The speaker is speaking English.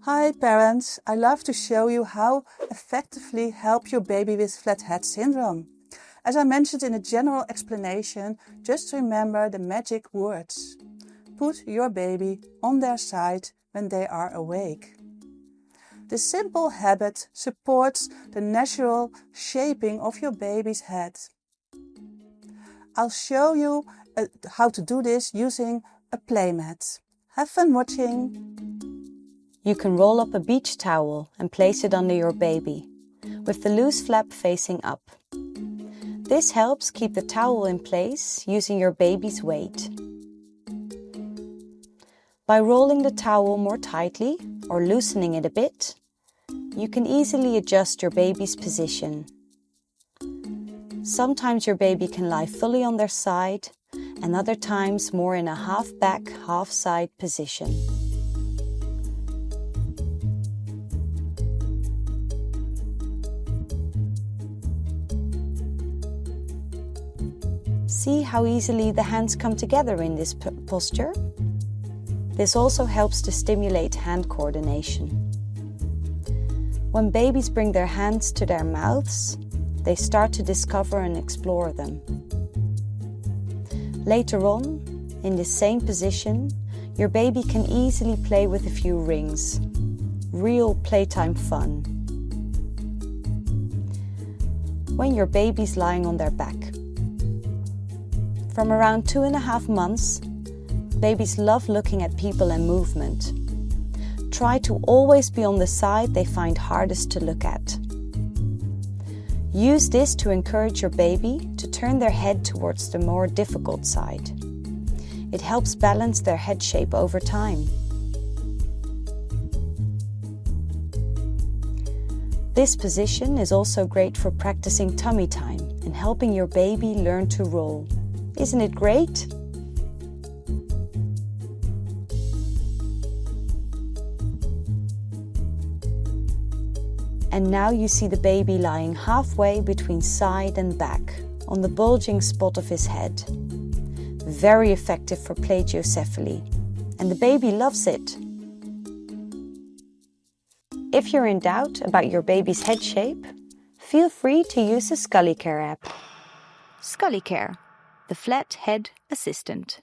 Hi parents, I love to show you how effectively help your baby with flat head syndrome. As I mentioned in a general explanation, just remember the magic words. Put your baby on their side when they are awake. This simple habit supports the natural shaping of your baby's head. I'll show you how to do this using a playmat. Have fun watching! You can roll up a beach towel and place it under your baby, with the loose flap facing up. This helps keep the towel in place using your baby's weight. By rolling the towel more tightly or loosening it a bit, you can easily adjust your baby's position. Sometimes your baby can lie fully on their side, and other times more in a half back, half side position. See how easily the hands come together in this posture? This also helps to stimulate hand coordination. When babies bring their hands to their mouths, they start to discover and explore them. Later on, in the same position, your baby can easily play with a few rings. Real playtime fun. When your baby's lying on their back. From around 2.5 months, babies love looking at people and movement. Try to always be on the side they find hardest to look at. Use this to encourage your baby to turn their head towards the more difficult side. It helps balance their head shape over time. This position is also great for practicing tummy time and helping your baby learn to roll. Isn't it great? And now you see the baby lying halfway between side and back, on the bulging spot of his head. Very effective for plagiocephaly, and the baby loves it. If you're in doubt about your baby's head shape, feel free to use the ScullyCare app. ScullyCare, the flat head assistant.